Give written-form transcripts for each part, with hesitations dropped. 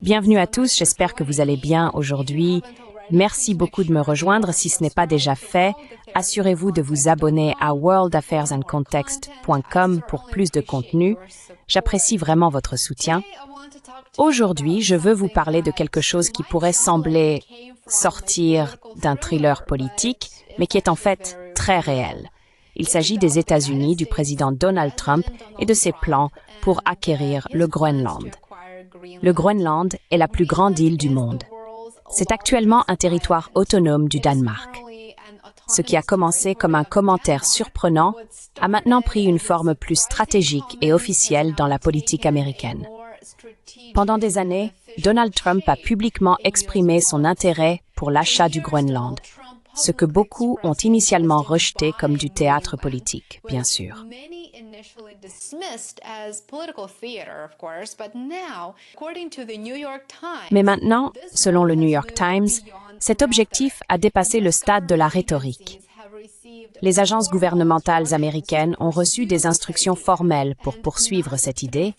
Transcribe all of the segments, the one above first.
Bienvenue à tous, j'espère que vous allez bien aujourd'hui. Merci beaucoup de me rejoindre. Si ce n'est pas déjà fait, assurez-vous de vous abonner à worldaffairsandcontext.com pour plus de contenu. J'apprécie vraiment votre soutien. Aujourd'hui, je veux vous parler de quelque chose qui pourrait sembler sortir d'un thriller politique, mais qui est en fait très réel. Il s'agit des États-Unis, du président Donald Trump et de ses plans pour acquérir le Groenland. Le Groenland est la plus grande île du monde. C'est actuellement un territoire autonome du Danemark. Ce qui a commencé comme un commentaire surprenant a maintenant pris une forme plus stratégique et officielle dans la politique américaine. Pendant des années, Donald Trump a publiquement exprimé son intérêt pour l'achat du Groenland, ce que beaucoup ont initialement rejeté comme du théâtre politique, bien sûr. Mais maintenant, selon le New York Times, cet objectif a dépassé le stade de la rhétorique. Les agences gouvernementales américaines ont reçu des instructions formelles pour poursuivre cette idée,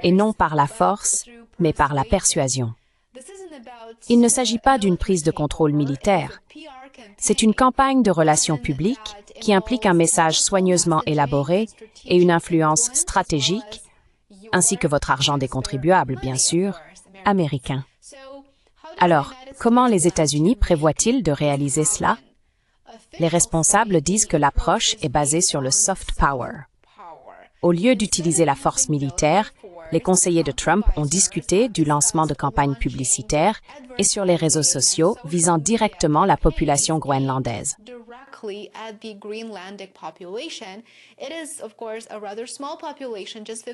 et non par la force, mais par la persuasion. Il ne s'agit pas d'une prise de contrôle militaire. C'est une campagne de relations publiques qui implique un message soigneusement élaboré et une influence stratégique, ainsi que votre argent des contribuables, bien sûr, américains. Alors, comment les États-Unis prévoient-ils de réaliser cela? Les responsables disent que l'approche est basée sur le soft power. Au lieu d'utiliser la force militaire, les conseillers de Trump ont discuté du lancement de campagnes publicitaires et sur les réseaux sociaux visant directement la population groenlandaise.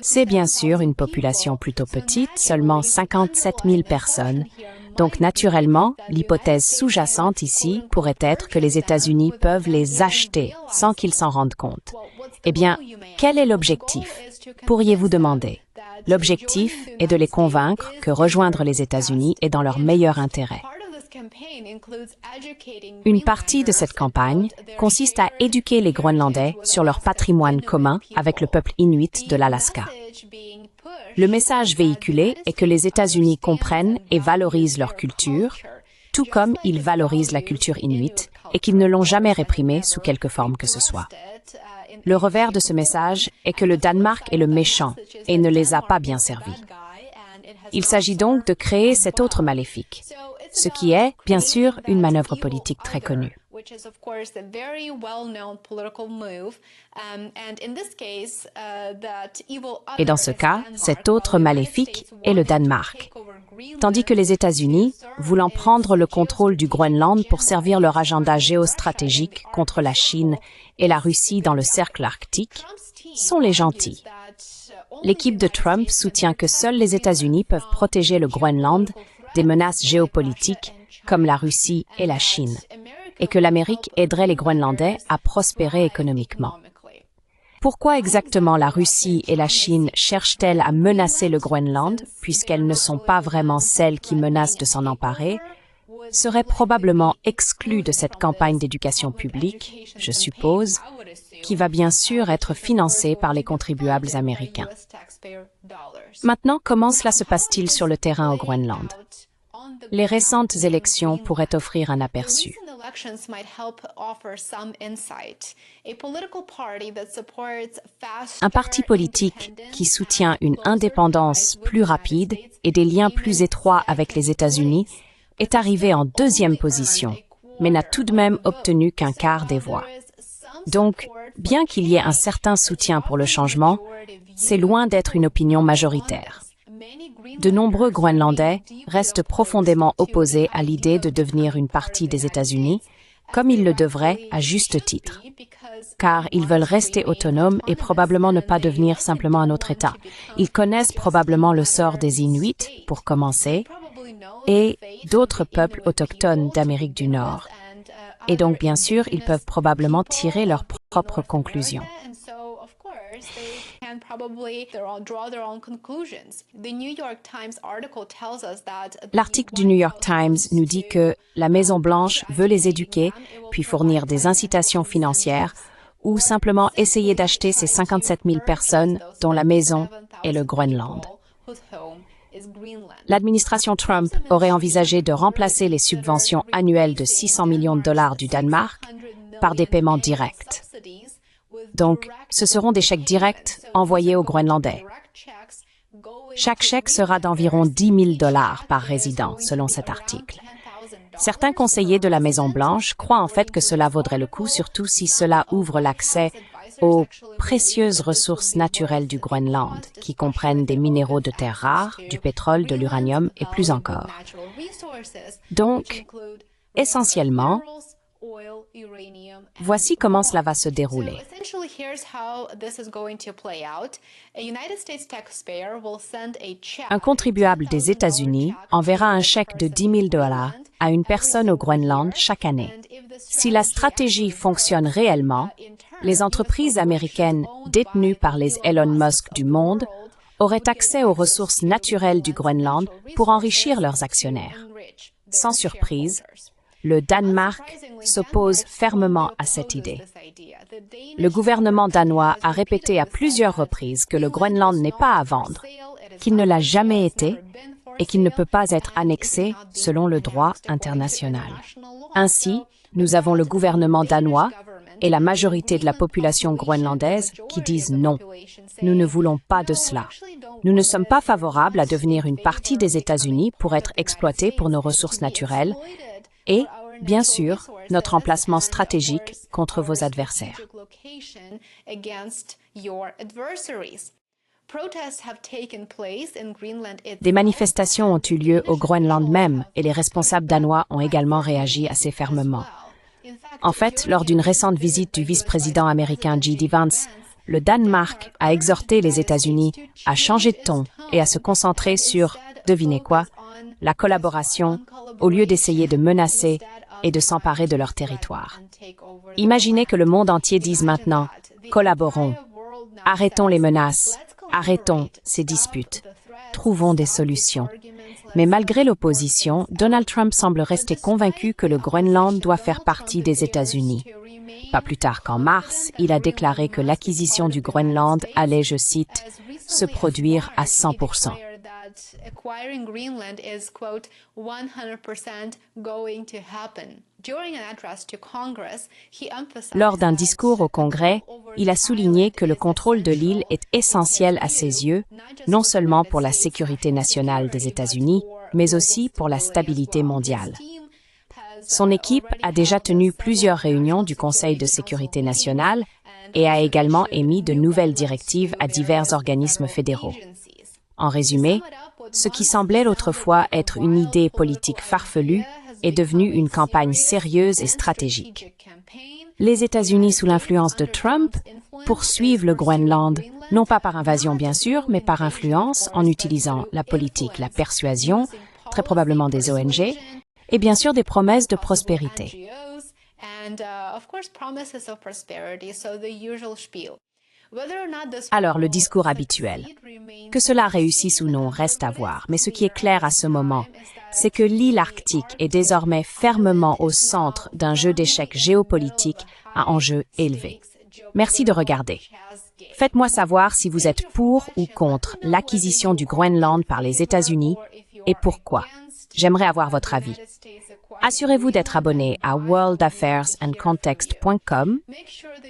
C'est bien sûr une population plutôt petite, seulement 57 000 personnes. Donc naturellement, l'hypothèse sous-jacente ici pourrait être que les États-Unis peuvent les acheter sans qu'ils s'en rendent compte. Eh bien, quel est l'objectif? Pourriez-vous demander. L'objectif est de les convaincre que rejoindre les États-Unis est dans leur meilleur intérêt. Une partie de cette campagne consiste à éduquer les Groenlandais sur leur patrimoine commun avec le peuple inuit de l'Alaska. Le message véhiculé est que les États-Unis comprennent et valorisent leur culture, tout comme ils valorisent la culture inuite et qu'ils ne l'ont jamais réprimée sous quelque forme que ce soit. Le revers de ce message est que le Danemark est le méchant et ne les a pas bien servis. Il s'agit donc de créer cet autre maléfique, ce qui est, bien sûr, une manœuvre politique très connue. Et dans ce cas, cet autre maléfique est le Danemark. Tandis que les États-Unis, voulant prendre le contrôle du Groenland pour servir leur agenda géostratégique contre la Chine et la Russie dans le cercle arctique, sont les gentils. L'équipe de Trump soutient que seuls les États-Unis peuvent protéger le Groenland des menaces géopolitiques comme la Russie et la Chine, et que l'Amérique aiderait les Groenlandais à prospérer économiquement. Pourquoi exactement la Russie et la Chine cherchent-elles à menacer le Groenland, puisqu'elles ne sont pas vraiment celles qui menacent de s'en emparer, serait probablement exclu de cette campagne d'éducation publique, je suppose, qui va bien sûr être financée par les contribuables américains. Maintenant, comment cela se passe-t-il sur le terrain au Groenland? Les récentes élections pourraient offrir un aperçu. Un parti politique qui soutient une indépendance plus rapide et des liens plus étroits avec les États-Unis est arrivé en deuxième position, mais n'a tout de même obtenu qu'un quart des voix. Donc, bien qu'il y ait un certain soutien pour le changement, c'est loin d'être une opinion majoritaire. De nombreux Groenlandais restent profondément opposés à l'idée de devenir une partie des États-Unis, comme ils le devraient à juste titre, car ils veulent rester autonomes et probablement ne pas devenir simplement un autre État. Ils connaissent probablement le sort des Inuits, pour commencer, et d'autres peuples autochtones d'Amérique du Nord. Et donc, bien sûr, ils peuvent probablement tirer leurs propres conclusions. L'article du New York Times nous dit que la Maison-Blanche veut les éduquer, puis fournir des incitations financières, ou simplement essayer d'acheter ces 57 000 personnes dont la maison est le Groenland. L'administration Trump aurait envisagé de remplacer les subventions annuelles de 600 millions de dollars du Danemark par des paiements directs. Donc, ce seront des chèques directs envoyés aux Groenlandais. Chaque chèque sera d'environ 10 000 dollars par résident, selon cet article. Certains conseillers de la Maison-Blanche croient en fait que cela vaudrait le coup, surtout si cela ouvre l'accès aux précieuses ressources naturelles du Groenland, qui comprennent des minéraux de terres rares, du pétrole, de l'uranium et plus encore. Donc, essentiellement, voici comment cela va se dérouler. Un contribuable des États-Unis enverra un chèque de 10 000 dollars à une personne au Groenland chaque année. Si la stratégie fonctionne réellement, les entreprises américaines détenues par les Elon Musk du monde auraient accès aux ressources naturelles du Groenland pour enrichir leurs actionnaires. Sans surprise, le Danemark s'oppose fermement à cette idée. Le gouvernement danois a répété à plusieurs reprises que le Groenland n'est pas à vendre, qu'il ne l'a jamais été et qu'il ne peut pas être annexé selon le droit international. Ainsi, nous avons le gouvernement danois et la majorité de la population groenlandaise qui disent non. Nous ne voulons pas de cela. Nous ne sommes pas favorables à devenir une partie des États-Unis pour être exploités pour nos ressources naturelles et, bien sûr, notre emplacement stratégique contre vos adversaires. Des manifestations ont eu lieu au Groenland même et les responsables danois ont également réagi assez fermement. En fait, lors d'une récente visite du vice-président américain J.D. Vance, le Danemark a exhorté les États-Unis à changer de ton et à se concentrer sur, devinez quoi, la collaboration, au lieu d'essayer de menacer et de s'emparer de leur territoire. Imaginez que le monde entier dise maintenant « Collaborons, arrêtons les menaces, arrêtons ces disputes, trouvons des solutions ». Mais malgré l'opposition, Donald Trump semble rester convaincu que le Groenland doit faire partie des États-Unis. Pas plus tard qu'en mars, il a déclaré que l'acquisition du Groenland allait, je cite, « se produire à 100%. » Lors d'un discours au Congrès, il a souligné que le contrôle de l'île est essentiel à ses yeux, non seulement pour la sécurité nationale des États-Unis, mais aussi pour la stabilité mondiale. Son équipe a déjà tenu plusieurs réunions du Conseil de sécurité nationale et a également émis de nouvelles directives à divers organismes fédéraux. En résumé, ce qui semblait autrefois être une idée politique farfelue est devenu une campagne sérieuse et stratégique. Les États-Unis, sous l'influence de Trump, poursuivent le Groenland, non pas par invasion bien sûr, mais par influence en utilisant la politique, la persuasion, très probablement des ONG, et bien sûr des promesses de prospérité. Alors, le discours habituel. Que cela réussisse ou non reste à voir, mais ce qui est clair à ce moment, c'est que l'île arctique est désormais fermement au centre d'un jeu d'échecs géopolitique à enjeux élevés. Merci de regarder. Faites-moi savoir si vous êtes pour ou contre l'acquisition du Groenland par les États-Unis et pourquoi. J'aimerais avoir votre avis. Assurez-vous d'être abonné à worldaffairsandcontext.com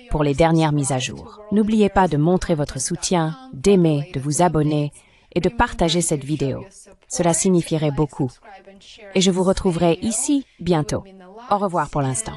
pour les dernières mises à jour. N'oubliez pas de montrer votre soutien, d'aimer, de vous abonner et de partager cette vidéo. Cela signifierait beaucoup. Et je vous retrouverai ici bientôt. Au revoir pour l'instant.